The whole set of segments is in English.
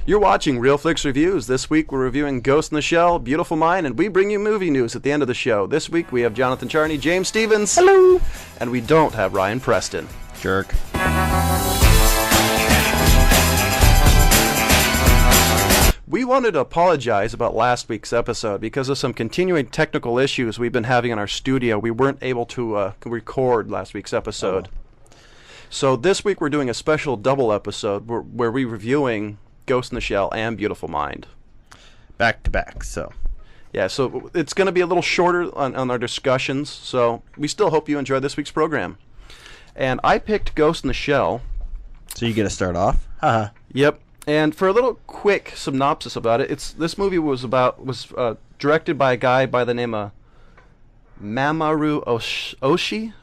You're watching Real Flix Reviews. This week we're reviewing Ghost in the Shell, Beautiful Mind, and we bring you movie news at the end of the show. This week we have Jonathan Charney, James Stevens. Hello. And we don't have Ryan Preston. Jerk. We wanted to apologize about last week's episode because of some continuing technical issues we've been having in our studio. We weren't able to record last week's episode. So this week we're doing a special double episode where we're reviewing Ghost in the Shell and Beautiful Mind. Back to back, so. Yeah, so it's going to be a little shorter on our discussions, so we still hope you enjoy this week's program. And I picked Ghost in the Shell. So you get to start off? Haha. Yep. And for a little quick synopsis about it, this movie was directed by a guy by the name of Mamoru Oshii.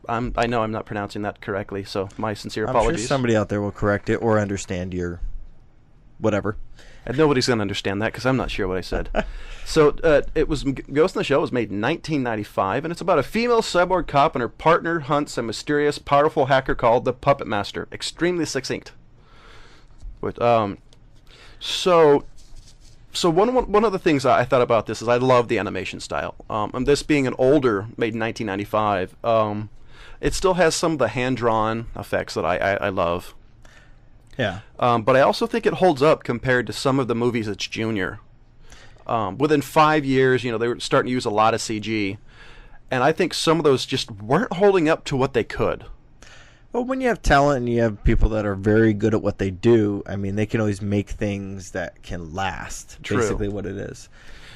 I know I'm not pronouncing that correctly, so my sincere apologies. I'm sure somebody out there will correct it or understand your whatever. And nobody's going to understand that because I'm not sure what I said. So Ghost in the Shell was made in 1995, and it's about a female cyborg cop and her partner hunts a mysterious, powerful hacker called the Puppet Master. Extremely succinct. So one of the things I thought about this is I love the animation style. And this being an older, made in 1995, it still has some of the hand-drawn effects that I love. Yeah. But I also think it holds up compared to some of the movies it's junior. Within 5 years, they were starting to use a lot of CG. And I think some of those just weren't holding up to what they could. Well, when you have talent and you have people that are very good at what they do, I mean, they can always make things that can last. True. Basically what it is.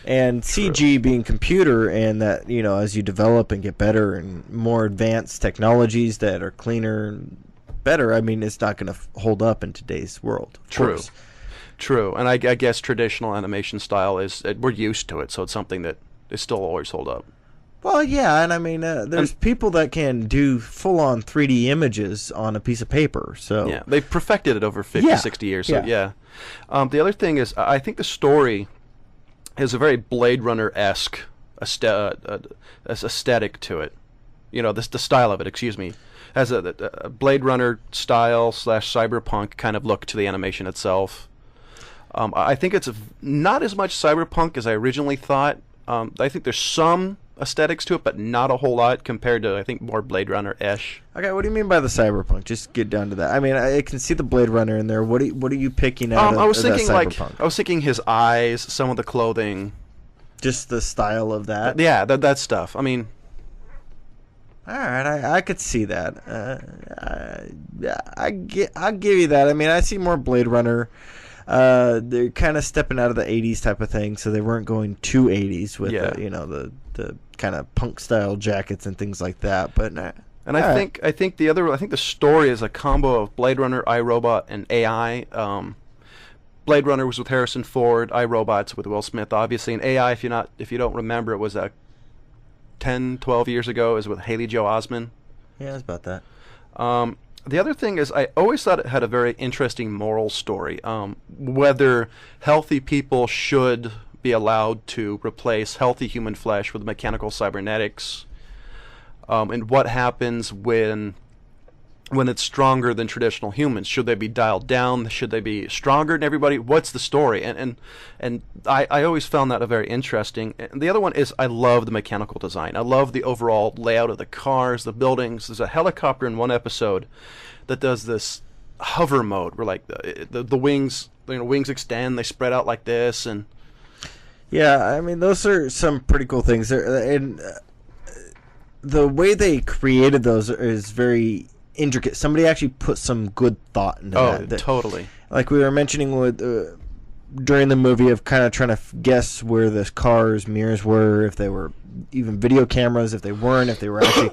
And True. CG being computer, and that, as you develop and get better and more advanced technologies that are cleaner and better, I mean, it's not going to hold up in today's world. True. And I guess traditional animation style we're used to it, so it's something that is still always hold up. Well, yeah, and I mean, there's people that can do full-on 3D images on a piece of paper, so... Yeah, they've perfected it over 50, 60 years, so yeah. The other thing is, I think the story has a very Blade Runner-esque aesthetic to it. The style of it, excuse me. Has a Blade Runner style / cyberpunk kind of look to the animation itself. I think it's not as much cyberpunk as I originally thought. I think there's some aesthetics to it, but not a whole lot compared to, I think, more Blade Runner-ish. Okay, what do you mean by the cyberpunk? Just get down to that. I mean, I can see the Blade Runner in there. What are you picking out of that cyberpunk? I was thinking his eyes, some of the clothing. Just the style of that? Yeah, that stuff. I mean... All right, I could see that. I'll give you that. I mean, I see more Blade Runner. They're kind of stepping out of the 80s type of thing, so they weren't going too 80s with the kind of punk style jackets and things like that. But and I think the story is a combo of Blade Runner, iRobot, and AI. Blade Runner was with Harrison Ford, iRobot's with Will Smith, obviously, and AI, if you don't remember, it was 10, 12 years ago, is with Haley Joel Osment. Yeah, it's about that. The other thing is, I always thought it had a very interesting moral story. Whether healthy people should be allowed to replace healthy human flesh with mechanical cybernetics, and what happens when it's stronger than traditional humans. Should they be dialed down? Should they be stronger than everybody? What's the story? And I always found that very interesting. And the other one is I love the mechanical design. I love the overall layout of the cars, the buildings. There's a helicopter in one episode that does this hover mode where like the wings wings extend, they spread out like this, and yeah, I mean those are some pretty cool things. And the way they created those is very intricate. Somebody actually put some good thought into that. Oh, totally. Like we were mentioning with during the movie of kind of trying to guess where the cars' mirrors were, if they were even video cameras, if they weren't, if they were actually,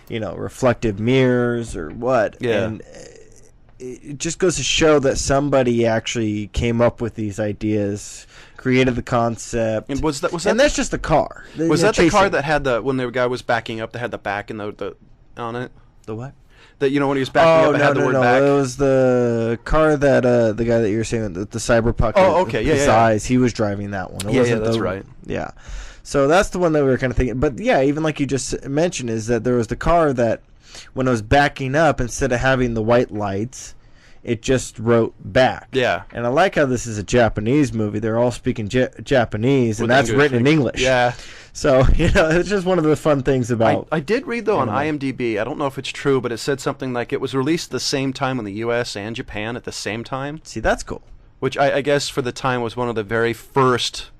reflective mirrors or what. Yeah. And it just goes to show that somebody actually came up with these ideas, created the concept. And was that? And that's just the car. Was that the car that had when the guy was backing up, that had the back and the on it? The what? That when he was backing up, it had the word back. It was the car that the guy that you were saying, the cyberpunk. Oh, okay, his eyes. He was driving that one. That's right. Yeah, so that's the one that we were kind of thinking. But yeah, even like you just mentioned, is that there was the car that when it was backing up, instead of having the white lights, It just wrote back. Yeah. And I like how this is a Japanese movie. They're all speaking Japanese, and With that's English. written in English. Yeah. So, it's just one of the fun things about... I did read, though, on anime. IMDb, I don't know if it's true, but it said something like it was released the same time in the U.S. and Japan at the same time, See, that's cool. which I guess for the time was one of the very first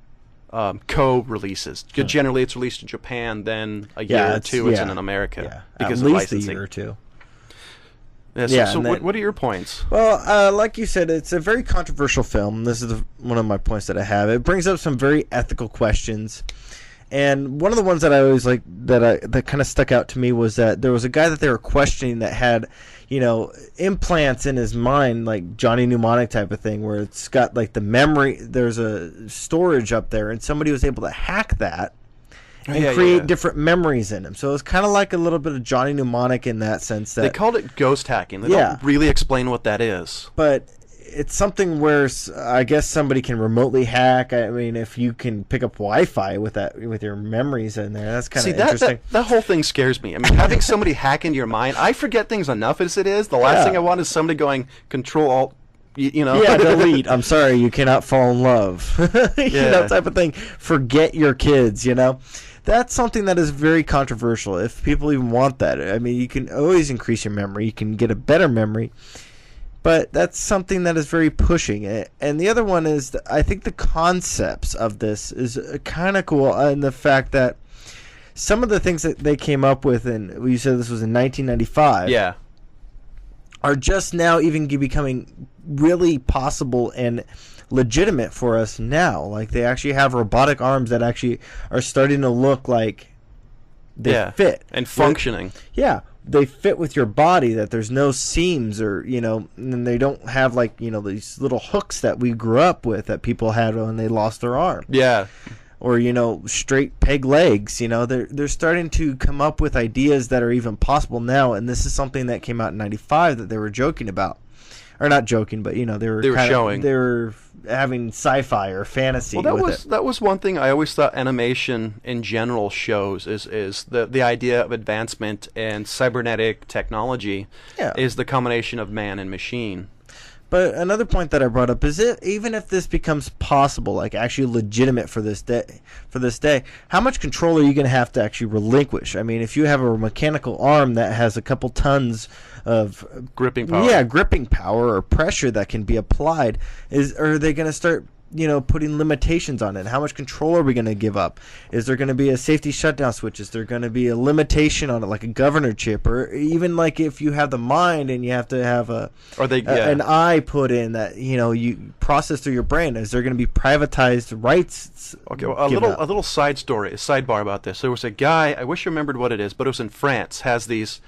co-releases. Generally, it's released in Japan, then a year or two it's in America. Yeah, because at of least licensing. a year or two. Yeah, so Yeah, so and then- what are your points? Well, like you said, it's a very controversial film. This is one of my points that I have. It brings up some very ethical questions. And one of the ones that I always like that kind of stuck out to me was that there was a guy that they were questioning that had, implants in his mind, like Johnny Mnemonic type of thing, where it's got like the memory. There's a storage up there, and somebody was able to hack that and create different memories in him. So it's kind of like a little bit of Johnny Mnemonic in that sense. That They called it ghost hacking. They don't really explain what that is. But it's something where I guess somebody can remotely hack. I mean, if you can pick up Wi-Fi with your memories in there, that's kind of interesting. That whole thing scares me. I mean, having somebody hack into your mind, I forget things enough as it is. The last thing I want is somebody going Control Alt, Yeah, delete. I'm sorry, you cannot fall in love. Type of thing. Forget your kids. That's something that is very controversial. If people even want that, I mean, you can always increase your memory. You can get a better memory. But that's something that is very pushing. And the other one is, I think the concepts of this is kind of cool, and the fact that some of the things that they came up with, and you said this was in 1995, are just now even becoming really possible and legitimate for us now. Like, they actually have robotic arms that actually are starting to look like they fit. And functioning. They fit with your body, that there's no seams or, and they don't have like, these little hooks that we grew up with that people had when they lost their arm. Yeah. Or, straight peg legs. They're starting to come up with ideas that are even possible now. And this is something that came out in 95 that they were joking about. Or not joking, but, they were showing. They were having sci-fi or fantasy that was one thing I always thought animation in general shows is the idea of advancement and cybernetic technology is the combination of man and machine. But another point that I brought up is even if this becomes possible, like actually legitimate for this day, how much control are you going to have to actually relinquish? I mean, if you have a mechanical arm that has a couple tons of gripping power, or pressure that can be applied, are they going to start putting limitations on it? How much control are we going to give up? Is there going to be a safety shutdown switch? Is there going to be a limitation on it, like a governor chip? Or even like if you have the mind and you have to have an eye put in that you process through your brain, is there going to be privatized rights? Okay, well, a little sidebar about this. There was a guy, I wish I remembered what it is, but it was in France, has these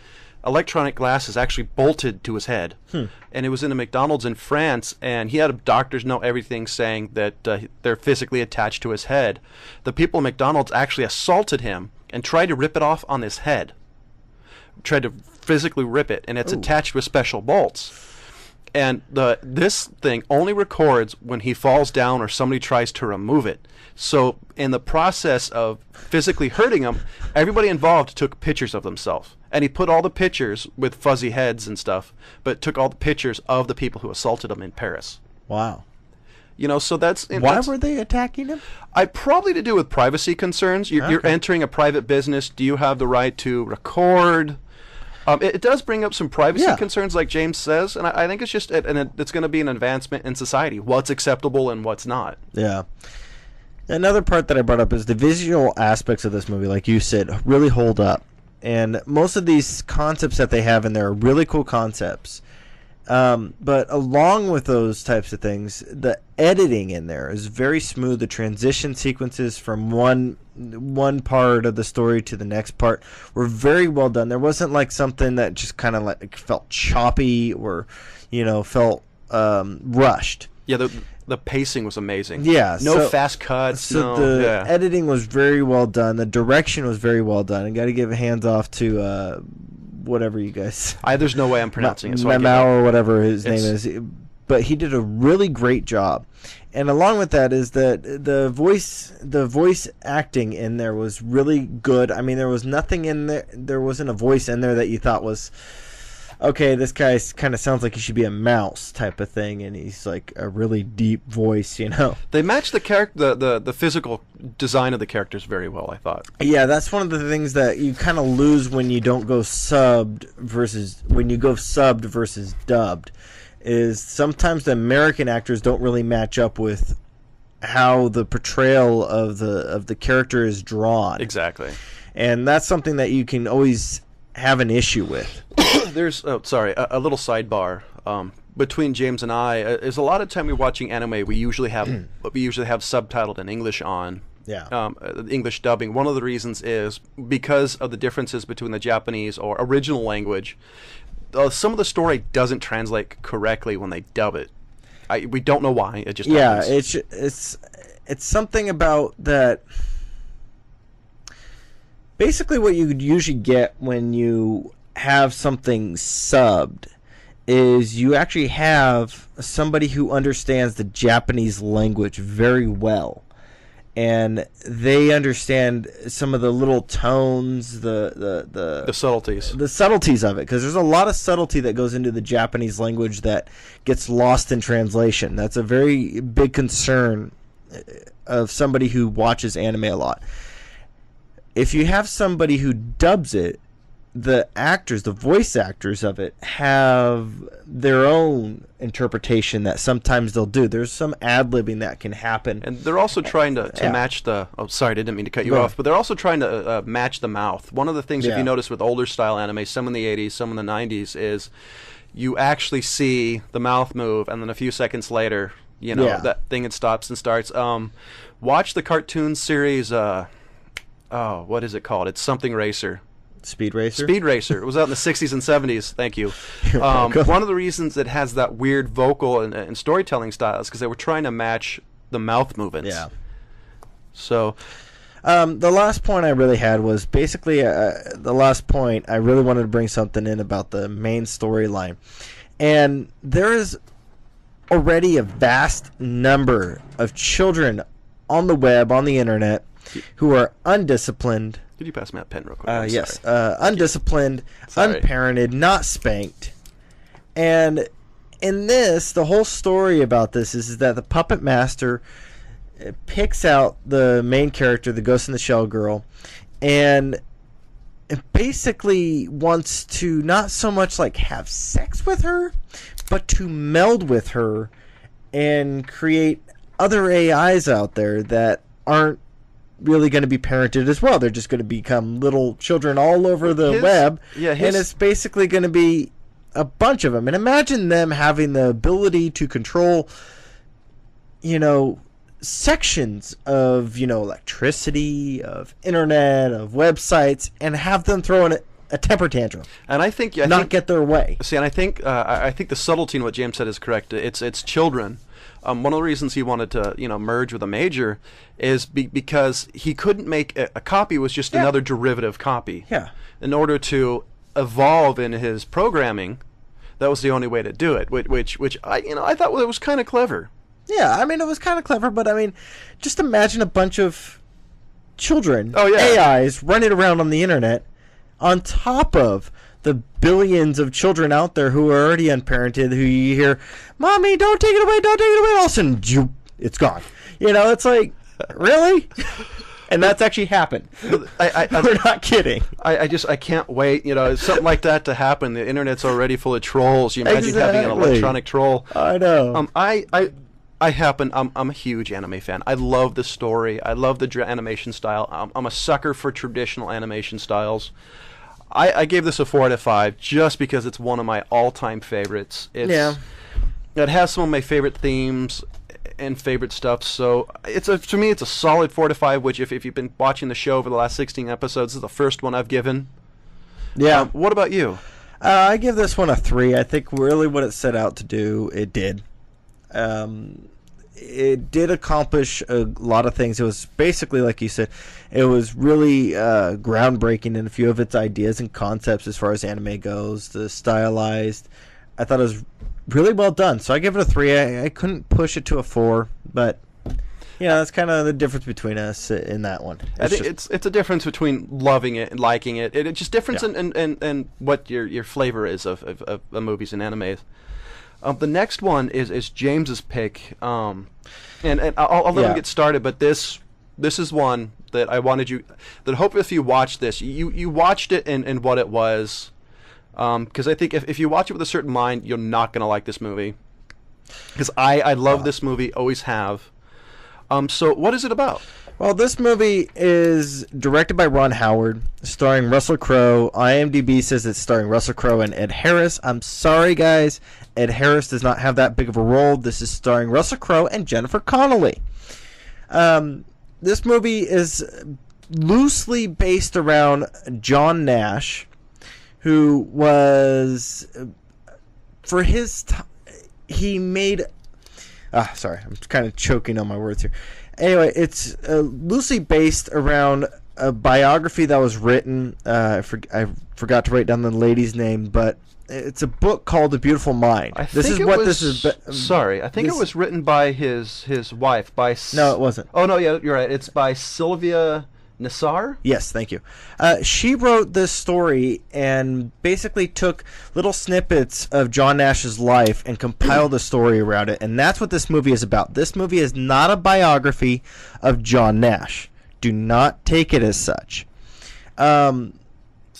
electronic glasses actually bolted to his head. And it was in a McDonald's in France, and he had doctors know everything saying that they're physically attached to his head. The people at McDonald's actually assaulted him and tried to rip it off on his head. Tried to physically rip it, and it's attached with special bolts. And this thing only records when he falls down or somebody tries to remove it. So in the process of physically hurting him, everybody involved took pictures of themselves. And he put all the pictures with fuzzy heads and stuff, but took all the pictures of the people who assaulted him in Paris. Wow. So that's... Why were they attacking him? Probably to do with privacy concerns. You're entering a private business. Do you have the right to record? It does bring up some privacy concerns, like James says, and I think it's just it's going to be an advancement in society. What's acceptable and what's not. Yeah. Another part that I brought up is the visual aspects of this movie, like you said, really hold up. And most of these concepts that they have in there are really cool concepts. But along with those types of things, the editing in there is very smooth. The transition sequences from one part of the story to the next part were very well done. There wasn't like something that just kind of like felt choppy or, felt rushed. Yeah, the pacing was amazing. Yeah. No fast cuts. So the editing was very well done. The direction was very well done. I got to give hands off to whatever you guys... there's no way I'm pronouncing it. So Mamoru or whatever his name is. But he did a really great job. And along with that is that the voice acting in there was really good. I mean, there was nothing in there. There wasn't a voice in there that you thought was... okay, this guy kind of sounds like he should be a mouse type of thing, and he's like a really deep voice, you know. They match the character, the physical design of the characters very well, I thought. Yeah, that's one of the things that you kind of lose when you don't go subbed versus dubbed. Is sometimes the American actors don't really match up with how the portrayal of the character is drawn. Exactly. And that's something that you can always have an issue with. There's a little sidebar. Between James and I, is a lot of time we're watching anime. We usually have subtitled in English on. Yeah. English dubbing. One of the reasons is because of the differences between the Japanese or original language. Some of the story doesn't translate correctly when they dub it. We don't know why. It just happens. It's something about that. Basically, what you would usually get when you have something subbed is you actually have somebody who understands the Japanese language very well. And they understand some of the little tones, the subtleties. The subtleties of it. Because there's a lot of subtlety that goes into the Japanese language that gets lost in translation. That's a very big concern of somebody who watches anime a lot. If you have somebody who dubs it, the voice actors of it, have their own interpretation that sometimes they'll do. There's some ad-libbing that can happen. And they're also trying to match the... Oh, sorry, I didn't mean to cut you off. But they're also trying to match the mouth. One of the things, if you notice with older style anime, some in the 80s, some in the 90s, is you actually see the mouth move, and then a few seconds later, that thing it stops and starts. Watch the cartoon series... what is it called? It's something Racer. Speed Racer? Speed Racer. It was out in the 60s and 70s. Thank you. One of the reasons it has that weird vocal and storytelling style is because they were trying to match the mouth movements. Yeah. So... the last point I really had was basically the last point I really wanted to bring something in about the main storyline. And there is already a vast number of children on the web, on the internet, who are undisciplined. Could you pass me that pen real quick? Yes. Undisciplined, unparented, not spanked. And in this, the whole story about this is that the puppet master picks out the main character, the Ghost in the Shell girl, and basically wants to not so much like have sex with her, but to meld with her and create other AIs out there that aren't really going to be parented as well. They're just going to become little children all over the web. And it's basically going to be a bunch of them. And imagine them having the ability to control, sections of, electricity, of internet, of websites, and have them throw in a temper tantrum. And I think get their way. See, and I think the subtlety in what James said is correct. It's children. One of the reasons he wanted to, merge with a major is because he couldn't make a copy was just another derivative copy. Yeah. In order to evolve in his programming, that was the only way to do it. Which I thought it was kind of clever. Yeah, it was kind of clever, but just imagine a bunch of children, AIs, running around on the internet, on top of the billions of children out there who are already unparented, who you hear, "Mommy, don't take it away, don't take it away." All of a sudden, it's gone. It's like, really? And that's actually happened. We're not kidding. I can't wait. Something like that to happen. The internet's already full of trolls. You imagine having an electronic troll. I know. I'm a huge anime fan. I love the story. I love the animation style. I'm a sucker for traditional animation styles. I gave this a 4 out of 5 just because it's one of my all-time favorites. It has some of my favorite themes and favorite stuff. So to me, it's a solid 4 out of 5. Which, if you've been watching the show over the last 16 episodes, this is the first one I've given. Yeah. What about you? I give this one a 3. I think really what it set out to do, it did. It did accomplish a lot of things. It was basically, like you said, it was really groundbreaking in a few of its ideas and concepts as far as anime goes. The stylized, I thought it was really well done. So I give it a 3. I couldn't push it to a 4, but that's kind of the difference between us in that one. I think it's a difference between loving it and liking it. It's just difference in what your flavor is of movies and animes. The next one is James's pick, and I'll let him get started. But this is one that I wanted you. That I hope if you watch this, you watched it in what it was, because I think if you watch it with a certain mind, you're not gonna like this movie. Because I love this movie, always have. So what is it about? Well, this movie is directed by Ron Howard, starring Russell Crowe. IMDb says it's starring Russell Crowe and Ed Harris. I'm sorry, guys. Ed Harris does not have that big of a role. This is starring Russell Crowe and Jennifer Connelly. This movie is loosely based around John Nash, who was, for his time, he made... sorry, I'm kind of choking on my words here. Anyway, it's loosely based around a biography that was written. I forgot to write down the lady's name, but it's a book called The Beautiful Mind. I think it was written by his wife. No, it wasn't. Oh, no, yeah, you're right. It's by Sylvia Nassar? Yes, thank you. She wrote this story and basically took little snippets of John Nash's life and compiled a story around it, and that's what this movie is about. This movie is not a biography of John Nash. Do not take it as such. It's not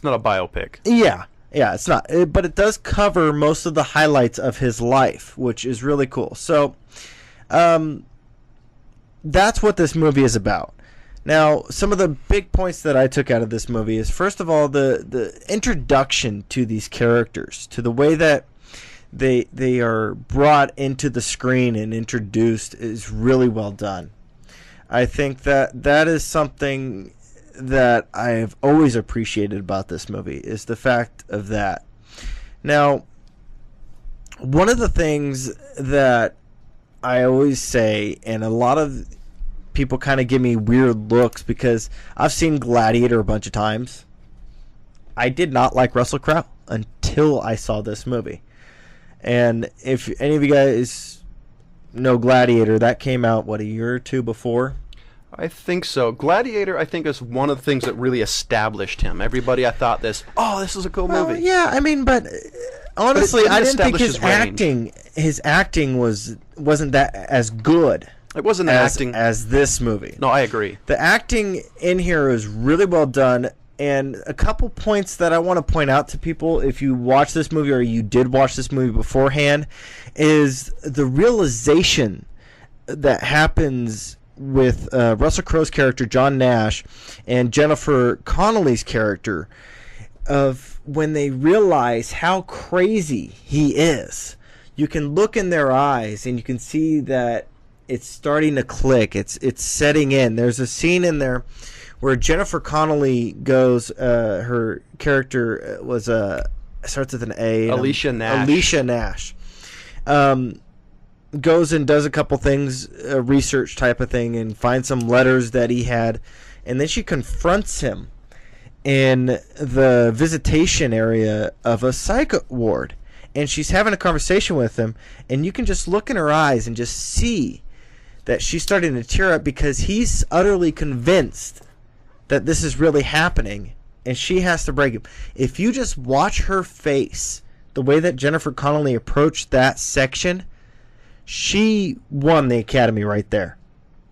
a biopic. Yeah, it's not. But it does cover most of the highlights of his life, which is really cool. So, that's what this movie is about. Now, some of the big points that I took out of this movie is, first of all, the introduction to these characters, to the way that they are brought into the screen and introduced is really well done. I think that is something that I've always appreciated about this movie, is the fact of that. Now, one of the things that I always say, and a lot of people kind of give me weird looks because I've seen Gladiator a bunch of times. I did not like Russell Crowe until I saw this movie. And if any of you guys know Gladiator, that came out, a year or two before? I think so. Gladiator, I think, is one of the things that really established him. Everybody, I thought this is a cool movie. Yeah, I mean, but honestly, I didn't think his acting wasn't that as good. It wasn't acting as this movie. No, I agree. The acting in here is really well done, and a couple points that I want to point out to people, if you watch this movie or you did watch this movie beforehand, is the realization that happens with Russell Crowe's character, John Nash, and Jennifer Connelly's character, of when they realize how crazy he is. You can look in their eyes and you can see that it's starting to click. It's setting in. There's a scene in there where Jennifer Connelly goes. Her character was starts with an A. Alicia Nash. Alicia Nash goes and does a couple things, a research type of thing, and finds some letters that he had, and then she confronts him in the visitation area of a psych ward, and she's having a conversation with him, and you can just look in her eyes and just see that she's starting to tear up because he's utterly convinced that this is really happening, and she has to break him. If you just watch her face, the way that Jennifer Connelly approached that section, she won the Academy right there.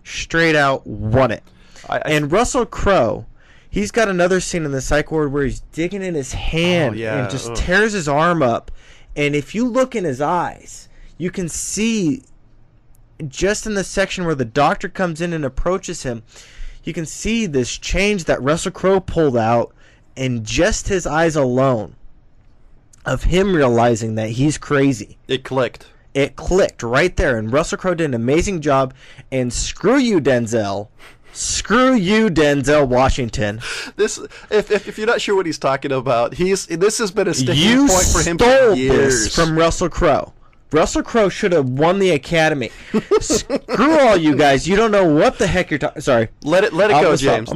Straight out won it. And Russell Crowe, he's got another scene in the psych ward where he's digging in his hand and just tears his arm up. And if you look in his eyes, you can see just in the section where the doctor comes in and approaches him, you can see this change that Russell Crowe pulled out in just his eyes alone of him realizing that he's crazy. It clicked. It clicked right there, and Russell Crowe did an amazing job. And screw you, Denzel. Screw you, Denzel Washington. This, if you're not sure what he's talking about, this has been a sticking point for him for years. This from Russell Crowe. Russell Crowe should have won the Academy. Screw all you guys. You don't know what the heck you're talking. Sorry. Let it go, James.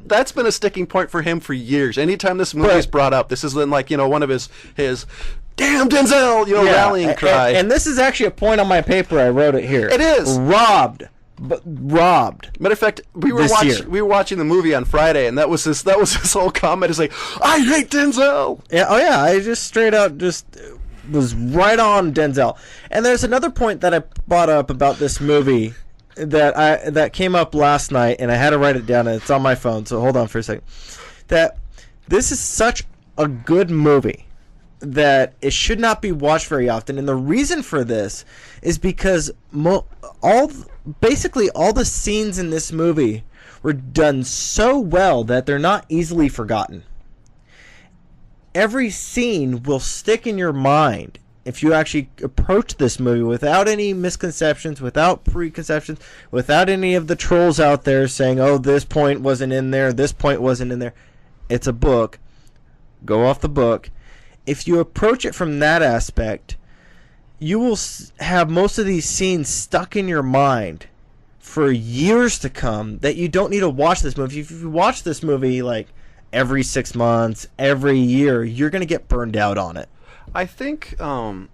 That's been a sticking point for him for years. Anytime this movie is brought up, this is then one of his damn Denzel, rallying cry. And this is actually a point on my paper. I wrote it here. It is. Robbed but robbed. Matter of fact, we were watching the movie on Friday, and that was his whole comment. Is like, I hate Denzel. Yeah, oh yeah, I just straight out just was right on Denzel. And there's another point that I brought up about this movie that came up last night, and I had to write it down, and it's on my phone. So hold on for a second. That this is such a good movie that it should not be watched very often, and the reason for this is because basically all the scenes in this movie were done so well that they're not easily forgotten. Every scene will stick in your mind if you actually approach this movie without any misconceptions, without preconceptions, without any of the trolls out there saying, oh, this point wasn't in there, this point wasn't in there. It's a book. Go off the book. If you approach it from that aspect, you will have most of these scenes stuck in your mind for years to come that you don't need to watch this movie. If you watch this movie like every 6 months, every year, you're going to get burned out on it. I think, so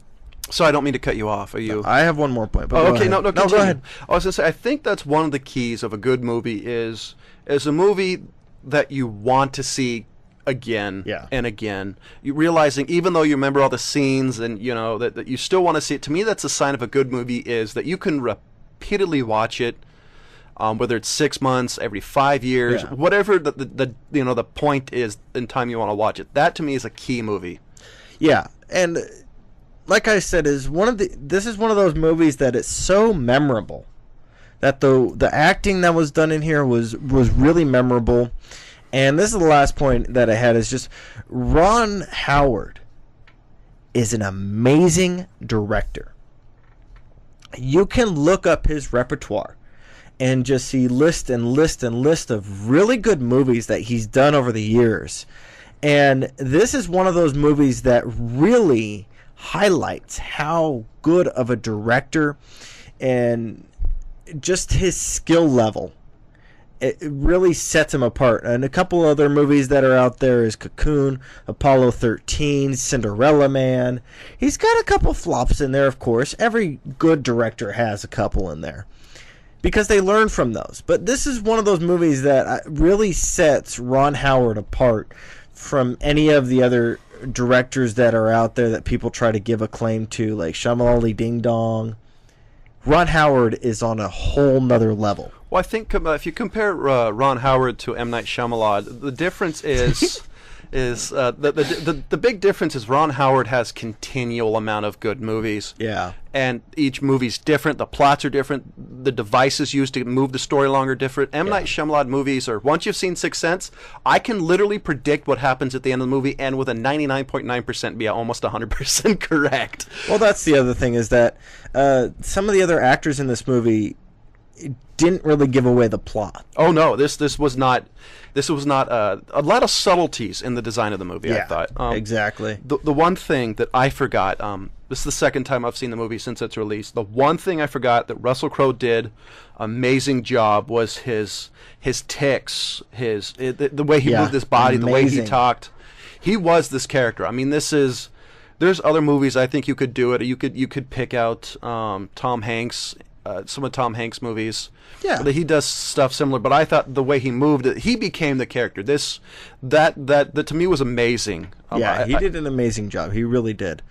I don't mean to cut you off. Are you? I have one more point. But oh, okay. No, go ahead. I was going to say, I think that's one of the keys of a good movie is a movie that you want to see again and again. You realizing, even though you remember all the scenes and you know that you still want to see it. To me, that's a sign of a good movie is that you can repeatedly watch it, whether it's 6 months, every 5 years, whatever the point is in time you want to watch it. That to me is a key movie. Yeah, and like I said, this is one of those movies that it's so memorable that the acting that was done in here was really memorable. And this is the last point that I had is just Ron Howard is an amazing director. You can look up his repertoire and just see list of really good movies that he's done over the years. And this is one of those movies that really highlights how good of a director and just his skill level. It really sets him apart. And a couple other movies that are out there is Cocoon, Apollo 13, Cinderella Man. He's got a couple flops in there, of course. Every good director has a couple in there because they learn from those. But this is one of those movies that really sets Ron Howard apart from any of the other directors that are out there that people try to give a claim to, like Shyamalan Ding Dong. Ron Howard is on a whole nother level. Well, I think if you compare Ron Howard to M. Night Shyamalan, the difference is the big difference is Ron Howard has continual amount of good movies. Yeah. And each movie's different. The plots are different. The devices used to move the story along are different. M. Night Shyamalan movies are, once you've seen Sixth Sense, I can literally predict what happens at the end of the movie and with a 99.9% be almost 100% correct. Well, that's the other thing is that some of the other actors in this movie didn't really give away the plot. Oh no, this was not a lot of subtleties in the design of the movie. I thought exactly. The one thing that I forgot, this is the second time I've seen the movie since its release. The one thing I forgot that Russell Crowe did amazing job was his tics, the way he moved his body, the way he talked. He was this character. I mean, there's other movies I think you could do it. You could pick out Tom Hanks. Some of Tom Hanks' movies. Yeah. He does stuff similar, but I thought the way he moved it, he became the character. That to me was amazing. He did an amazing job. He really did.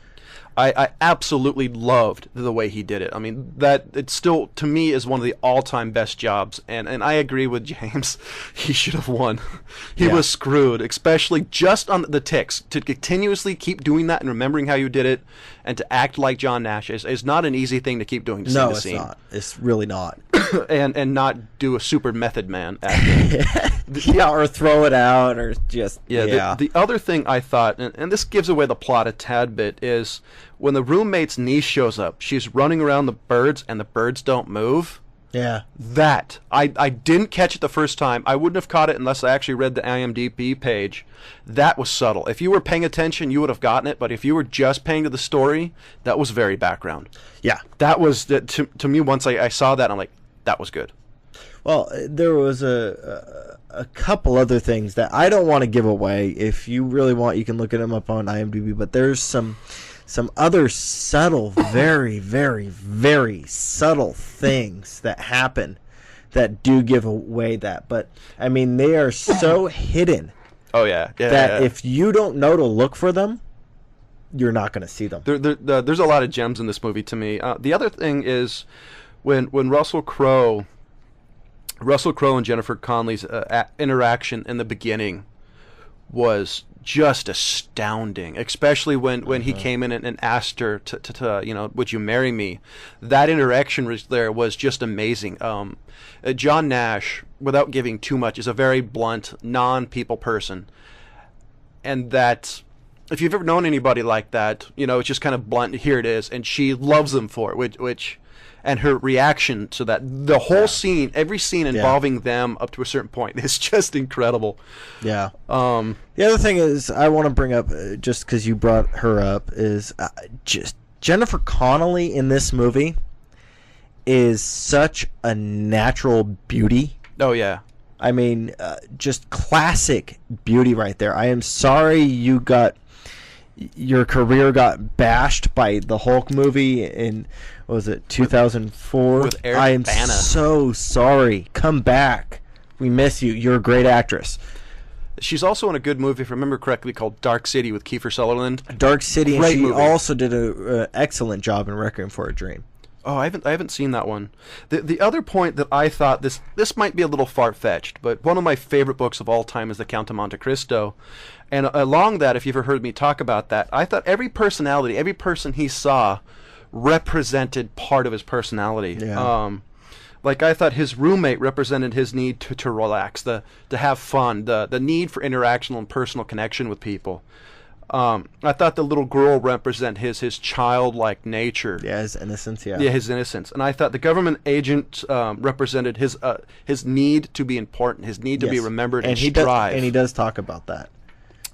I absolutely loved the way he did it. I mean, that it still, to me, is one of the all-time best jobs. And I agree with James. He should have won. He was screwed, especially just on the tics. To continuously keep doing that and remembering how you did it and to act like John Nash is not an easy thing to keep doing to scene to scene. No, it's not. It's really not. and not do a super Method Man acting. Or throw it out or just... The other thing I thought, and this gives away the plot a tad bit, is when the roommate's niece shows up, she's running around the birds and the birds don't move. Yeah. That, I didn't catch it the first time. I wouldn't have caught it unless I actually read the IMDb page. That was subtle. If you were paying attention, you would have gotten it, but if you were just paying to the story, that was very background. Yeah. That was, to me, once I saw that, I'm like, that was good. Well, there was a couple other things that I don't want to give away. If you really want, you can look at them up on IMDb, but there's some some other subtle, very, very, very subtle things that happen that do give away that. But, I mean, they are so hidden. Oh, yeah. That if you don't know to look for them, you're not going to see them. There's a lot of gems in this movie to me. The other thing is when Russell Crowe and Jennifer Connelly's interaction in the beginning was just astounding, especially when he came in and asked her to would you marry me? That interaction was just amazing. John Nash, without giving too much, is a very blunt, non-people person, and that if you've ever known anybody like that, it's just kind of blunt. Here it is, and she loves them for it, which and her reaction to that, the whole scene, every scene involving them up to a certain point is just incredible. Yeah. The other thing is I want to bring up, just because you brought her up, is just Jennifer Connelly in this movie is such a natural beauty. Oh, yeah. I mean, just classic beauty right there. I am sorry your career got bashed by the Hulk movie in, what was it, 2004? With Eric I am Bana. so sorry. Come back. We miss you. You're a great actress. She's also in a good movie, if I remember correctly, called Dark City with Kiefer Sutherland. Dark City, and Great she movie. also did an excellent job in Requiem for a Dream. Oh, I haven't seen that one. The other point that I thought, this might be a little far-fetched, but one of my favorite books of all time is The Count of Monte Cristo. And along that, if you've ever heard me talk about that, I thought every personality, every person he saw represented part of his personality. Yeah. Like I thought his roommate represented his need to relax, to have fun, the need for interaction and personal connection with people. I thought the little girl represented his childlike nature. Yeah, his innocence, yeah. Yeah, his innocence. And I thought the government agent represented his need to be important, his need to be remembered and strive. And he does talk about that.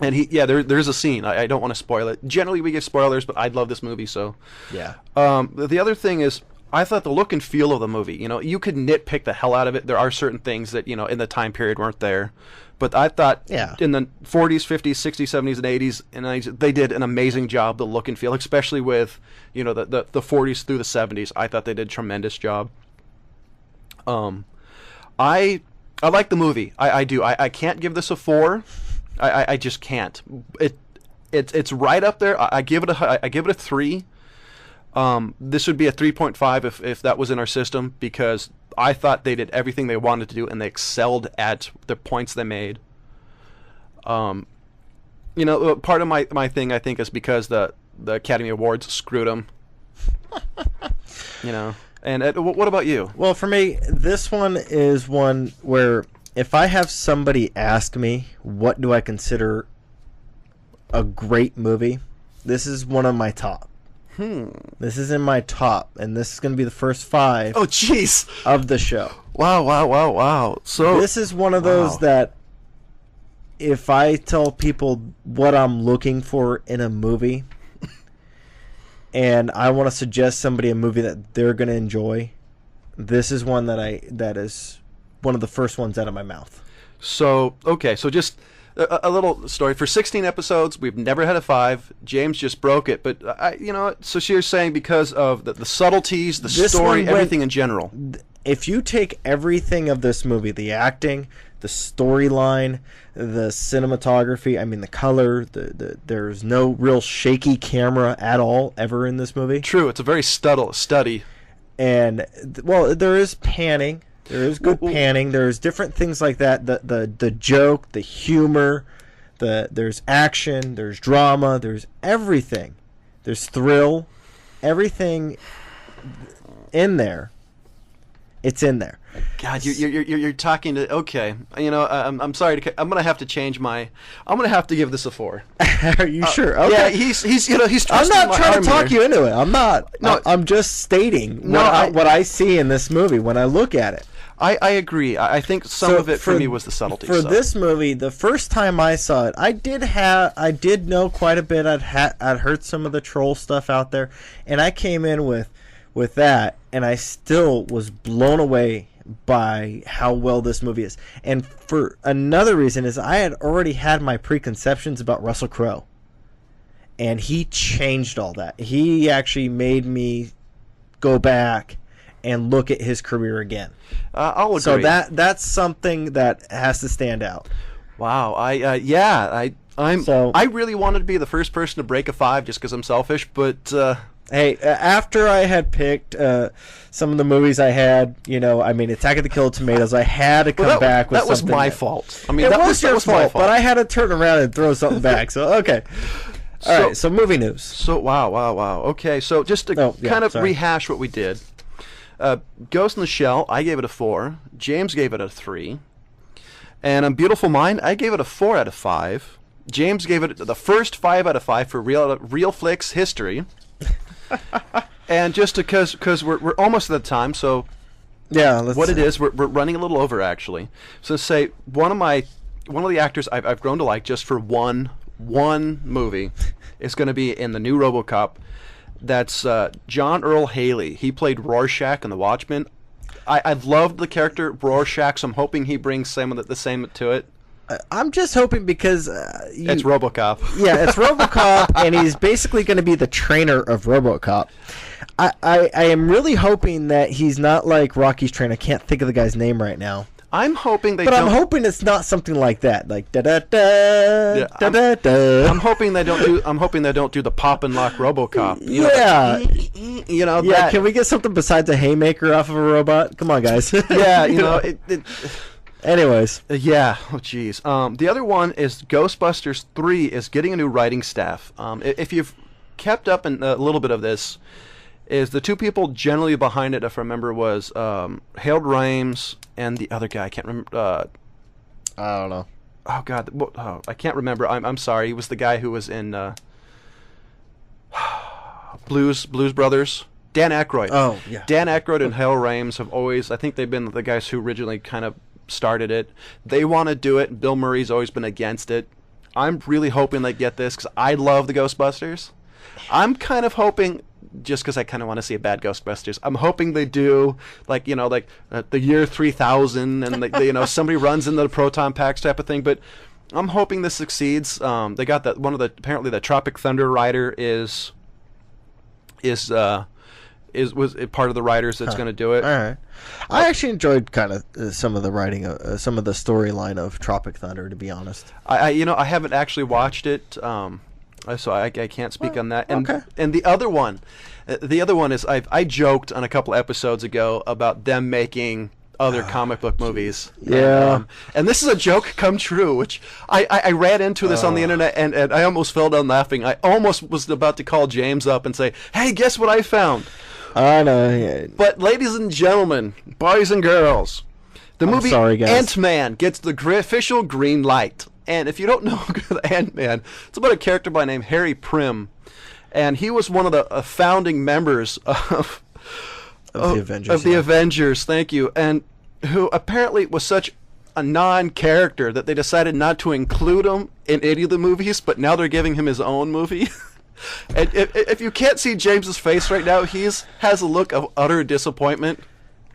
And there's a scene. I don't want to spoil it. Generally, we give spoilers, but I love this movie, so. Yeah. The other thing is, I thought the look and feel of the movie, you could nitpick the hell out of it. There are certain things that, in the time period weren't there. But I thought in the 40s, 50s, 60s, 70s, and 80s, and 90s, they did an amazing job, the look and feel, especially with, the 40s through the 70s. I thought they did a tremendous job. I like the movie. I do. I can't give this a 4. I just can't. It's right up there. I give it a 3. This would be a 3.5 if that was in our system, because I thought they did everything they wanted to do and they excelled at the points they made. Part of my thing, I think, is because the Academy Awards screwed them. And what about you? Well, for me, this one is one where if I have somebody ask me what do I consider a great movie, this is one of my top. This is in my top, and this is going to be the first 5 Oh, jeez. of the show. Wow. So this is one of those that if I tell people what I'm looking for in a movie and I want to suggest somebody a movie that they're going to enjoy, this is one that is one of the first ones out of my mouth. So just a little story. For 16 episodes, we've never had a 5. James just broke it, but so you're saying because of the subtleties, the story, everything in general. If you take everything of this movie, the acting, the storyline, the cinematography, I mean the color, there's no real shaky camera at all ever in this movie. True, it's a very study. And there is panning. There is good panning. There's different things like that. The joke, the humor, there's action, there's drama, there's everything. There's thrill. Everything in there. It's in there. God, you're talking to okay. I'm sorry I'm gonna have to change my. I'm gonna have to give this a 4. Are you sure? Okay. Yeah, he's I'm not trying to talk here. you into it. I'm not. No, I'm just stating what I see in this movie when I look at it. I agree. I think some of it for me was the subtlety. For this movie, the first time I saw it, I did know quite a bit. I'd heard some of the troll stuff out there, and I came in with that, and I still was blown away by how well this movie is. And for another reason is I had already had my preconceptions about Russell Crowe. and he changed all that. He actually made me go back and look at his career again. I'll agree. So that's something that has to stand out. Wow. I really wanted to be the first person to break a 5 just because I'm selfish, but hey, after I had picked some of the movies I had, Attack of the Killer Tomatoes, I had to come back with something. That was my fault. I mean, that was your fault, but I had to turn around and throw something back. So okay. All right, so movie news. So wow. Okay, so just to rehash what we did. Ghost in the Shell, I gave it a 4. James gave it a 3. And Beautiful Mind, I gave it a 4 out of 5. James gave it the first 5 out of 5 for real Flix history. And just because we're almost at the time, so yeah, we're running a little over actually. So say one of the actors I've grown to like just for one movie is going to be in the new RoboCop. That's John Earl Haley. He played Rorschach in The Watchmen. I loved the character Rorschach, so I'm hoping he brings the same to it. I'm just hoping because it's RoboCop. Yeah, it's RoboCop, and he's basically going to be the trainer of RoboCop. I am really hoping that he's not like Rocky's trainer. I can't think of the guy's name right now. I'm hoping I'm hoping it's not something like that, like da da da da da da. I'm hoping they don't do the pop and lock RoboCop. Yeah. Can we get something besides a haymaker off of a robot? Come on, guys. Yeah, Anyways. Yeah. Oh, jeez. The other one is Ghostbusters 3 is getting a new writing staff. If you've kept up in a little bit of this, is the two people generally behind it, if I remember, was Harold Ramis and the other guy. I can't remember. I don't know. Oh, God. I can't remember. I'm sorry. He was the guy who was in Blues Brothers. Dan Aykroyd. Oh, yeah. Dan Aykroyd and Harold Ramis have always, I think they've been the guys who originally kind of started it. They want to do it. Bill Murray's always been against it. I'm really hoping they get this because I love the Ghostbusters. I'm kind of hoping, just because I kind of want to see a bad Ghostbusters, I'm hoping they do the year 3000 and somebody runs into the proton packs type of thing. But I'm hoping this succeeds. They got that apparently the Tropic Thunder writer was part of the writers that's going to do it. All right. I actually enjoyed kind of some of the writing, some of the storyline of Tropic Thunder, to be honest. I haven't actually watched it, so I can't speak on that. And, okay. And the other one is I joked on a couple episodes ago about them making other comic book movies. Yeah. And this is a joke come true, which I ran into this on the internet and I almost fell down laughing. I almost was about to call James up and say, hey, guess what I found? I know. Yeah. But ladies and gentlemen, boys and girls, the movie Ant-Man gets the official green light. And if you don't know Ant-Man, it's about a character by the name Harry Pym. And he was one of the founding members of the Avengers. Of the Avengers, thank you. And who apparently was such a non-character that they decided not to include him in any of the movies, but now they're giving him his own movie. And if you can't see James's face right now, has a look of utter disappointment.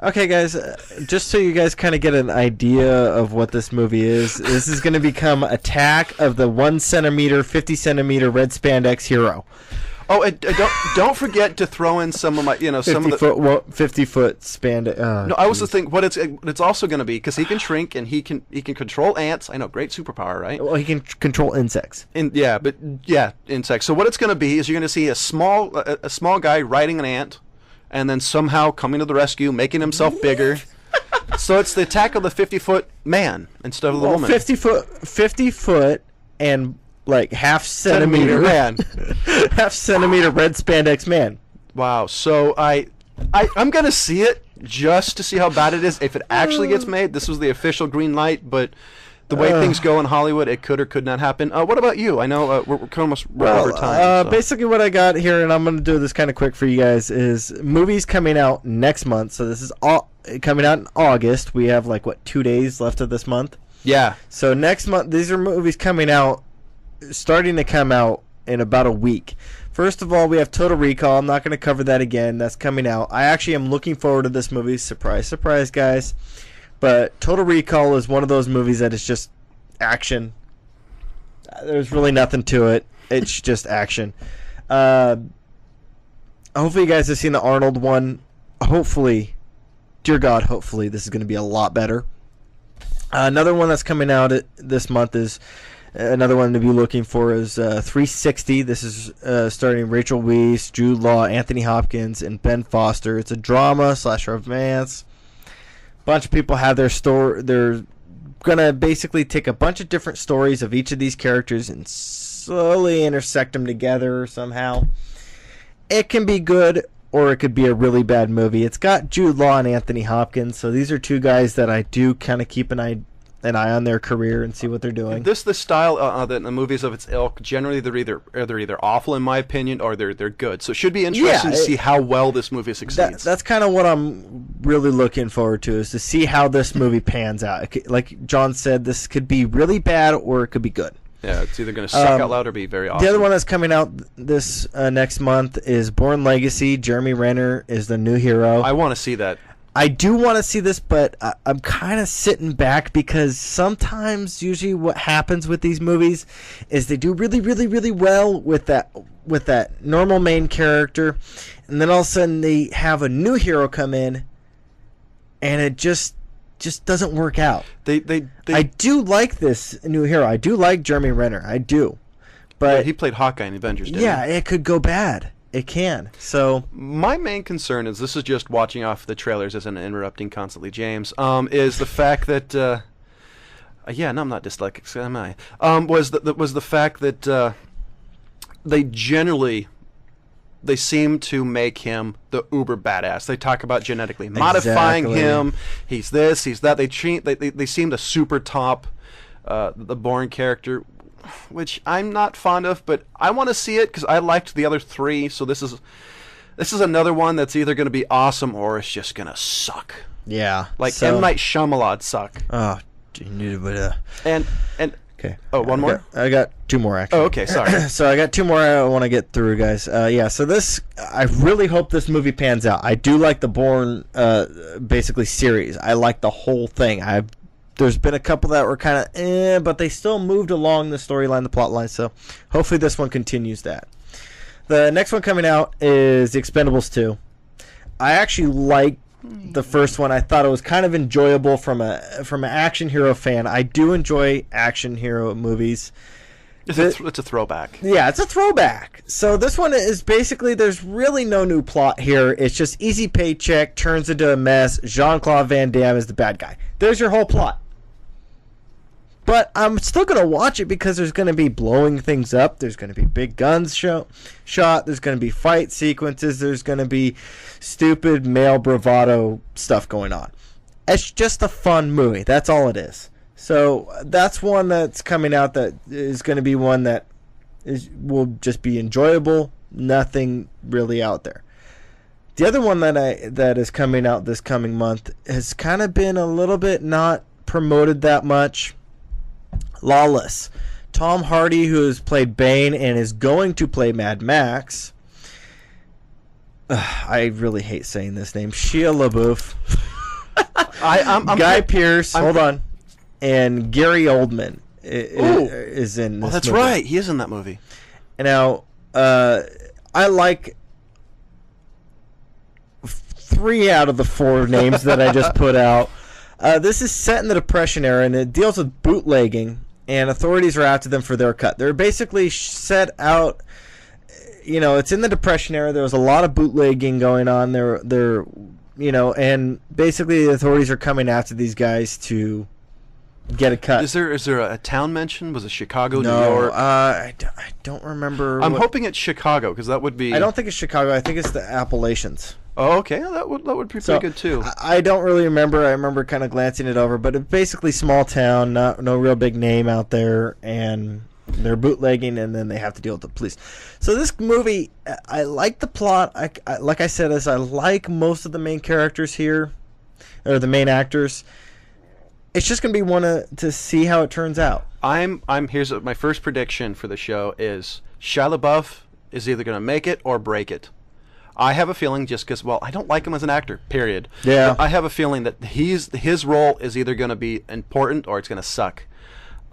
Okay, guys, just so you guys kind of get an idea of what this movie is, this is going to become Attack of the 1 centimeter, 50 centimeter red spandex hero. Oh, and don't forget to throw in some of my, some of the 50-foot spandex. No, I was just thinking what it's also going to be because he can shrink and he can control ants. I know, great superpower, right? Well, he can control insects. Insects. So what it's going to be is you're going to see a small guy riding an ant, and then somehow coming to the rescue, making himself bigger. So it's the attack of the 50-foot man instead of the woman. 50 foot, and like half centimeter man, half centimeter red spandex man. Wow. So I'm gonna see it just to see how bad it is. If it actually gets made, this was the official green light. But the way things go in Hollywood, it could or could not happen. What about you? I know we're almost over time. So. Basically, what I got here, and I'm gonna do this kind of quick for you guys, is movies coming out next month. So this is all coming out in August. We have 2 days left of this month. Yeah. So next month, these are movies starting to come out in about a week. First of all, we have Total Recall. I'm not going to cover that again. That's coming out. I actually am looking forward to this movie. Surprise, surprise, guys. But Total Recall is one of those movies that is just action. There's really nothing to it. It's just action. Hopefully you guys have seen the Arnold one. Hopefully, dear God, hopefully this is going to be a lot better. Another one that's coming out this month is another one to be looking for is 360. This is starring Rachel Weisz, Jude Law, Anthony Hopkins, and Ben Foster. It's a drama / romance. Bunch of people have their story. They're gonna basically take a bunch of different stories of each of these characters and slowly intersect them together somehow. It can be good, or it could be a really bad movie. It's got Jude Law and Anthony Hopkins, so these are two guys that I do kind of keep an eye on their career and see what they're doing. The style the movies of its ilk, generally they're either awful in my opinion or they're good. So it should be interesting to see how well this movie succeeds. That's kind of what I'm really looking forward to, is to see how this movie pans out. Like John said, this could be really bad or it could be good. Yeah, it's either going to suck out loud or be very awesome. The other one that's coming out this next month is Bourne Legacy. Jeremy Renner is the new hero. I want to see that. I do want to see this, but I'm kind of sitting back because usually what happens with these movies is they do really, really, really well with that normal main character, and then all of a sudden they have a new hero come in, and it just doesn't work out. I do like this new hero. I do like Jeremy Renner. I do, but he played Hawkeye in Avengers. Didn't he? It could go bad. It can. So my main concern is, this is just watching off the trailers as an interrupting constantly James, is the fact that I'm not dyslexic, am I? Was the fact that they seem to make him the uber badass. They talk about genetically modifying him. He's this, he's that. They seem to super top the Bourne character, which I'm not fond of, but I want to see it because I liked the other three. So this is another one that's either going to be awesome or it's just going to suck. Yeah, like M. Night Shyamalan suck. Oh, you need a bit of... And okay. Oh, one more? I got two more, actually. Oh, okay, sorry. So I got two more I want to get through, guys. So this, I really hope this movie pans out. I do like the Bourne, basically, series. I like the whole thing. There's been a couple that were kind of but they still moved along the storyline, the plot line, so hopefully this one continues that. The next one coming out is The Expendables 2. I actually like the first one. I thought it was kind of enjoyable from an action hero fan. I do enjoy action hero movies. It's a throwback. Yeah, it's a throwback. So this one is basically, there's really no new plot here. It's just easy paycheck, turns into a mess. Jean-Claude Van Damme is the bad guy. There's your whole plot. But I'm still going to watch it because there's going to be blowing things up. There's going to be big guns shot. There's going to be fight sequences. There's going to be stupid male bravado stuff going on. It's just a fun movie. That's all it is. So that's one that's coming out that is going to be one that will just be enjoyable. Nothing really out there. The other one that is coming out this coming month has kind of been a little bit not promoted that much. Lawless. Tom Hardy, who has played Bane and is going to play Mad Max. I really hate saying this name. Shia LaBeouf. Guy Pearce. Hold on. And Gary Oldman is in this that's movie. right. He is in that movie. Now, I like 3 out of the 4 names that I just put out. This is set in the Depression era, and it deals with bootlegging, and authorities are after them for their cut. They're basically set out, it's in the Depression era. There was a lot of bootlegging going on. And basically the authorities are coming after these guys to get a cut. Is there a town mentioned? Was it Chicago, No, New York? I don't remember. I'm hoping it's Chicago, because that would be... I don't think it's Chicago. I think it's the Appalachians. Oh, okay. That would be pretty good, too. I don't really remember. I remember kind of glancing it over, but it's basically small town, no real big name out there, and they're bootlegging, and then they have to deal with the police. So this movie, I like the plot. Like I said, I like most of the main characters here, or the main actors. It's just going to be one to see how it turns out. Here's my first prediction for the show is Shia LaBeouf is either going to make it or break it. I have a feeling, just because, I don't like him as an actor, period. Yeah. But I have a feeling that his role is either going to be important or it's going to suck.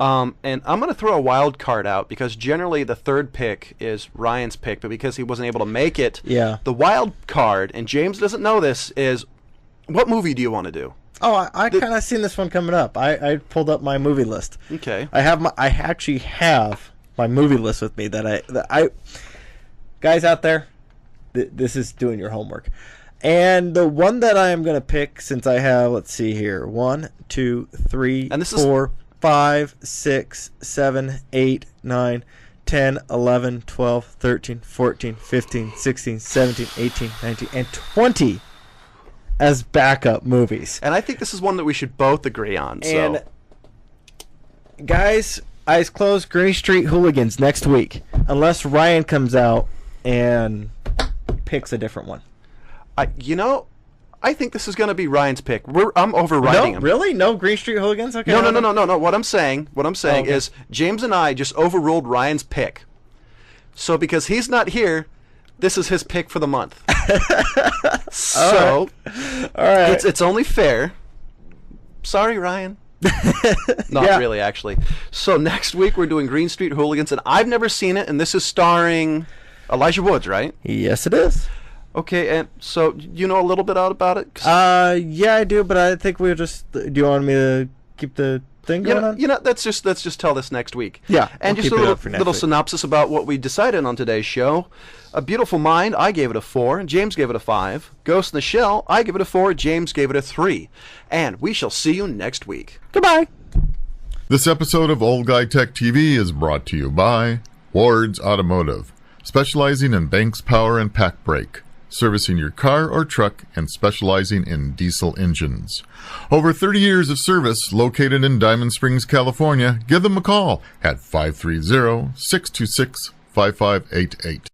And I'm going to throw a wild card out because generally the third pick is Ryan's pick, but because he wasn't able to make it, the wild card, and James doesn't know this, is what movie do you want to do? Oh, I kind of seen this one coming up. I pulled up my movie list. Okay. I actually have my movie list with me that I guys out there, this is doing your homework. And the one that I am going to pick, since I have, let's see here, 1, 2, 3, 4, 5, 6, 7, 8, 9, 10, 11, 12, 13, 14, 15, 16, 17, 18, 19, and 20 as backup movies. And I think this is one that we should both agree on. And guys, eyes closed, Green Street Hooligans next week. Unless Ryan comes out and picks a different one. I think this is going to be Ryan's pick. I'm overriding him. Really? No Green Street Hooligans? Okay. No. What I'm saying is James and I just overruled Ryan's pick. So because he's not here, this is his pick for the month. So, all right. It's only fair. Sorry, Ryan. Not really, actually. So next week we're doing Green Street Hooligans, and I've never seen it, and this is starring Elijah Woods, right? Yes, it is. Okay, and so you know a little bit about it? Yeah, I do, but I think we'll just. Do you want me to keep the thing going on? Let's just tell this next week. Yeah, and just a little synopsis about what we decided on today's show. A Beautiful Mind, I gave it a 4, and James gave it a 5. Ghost in the Shell, I gave it a 4, James gave it a 3. And we shall see you next week. Goodbye. This episode of Old Guy Tech TV is brought to you by Ward's Automotive, specializing in Banks Power and Pack Brake, servicing your car or truck and specializing in diesel engines. Over 30 years of service, located in Diamond Springs, California. Give them a call at 530-626-5588.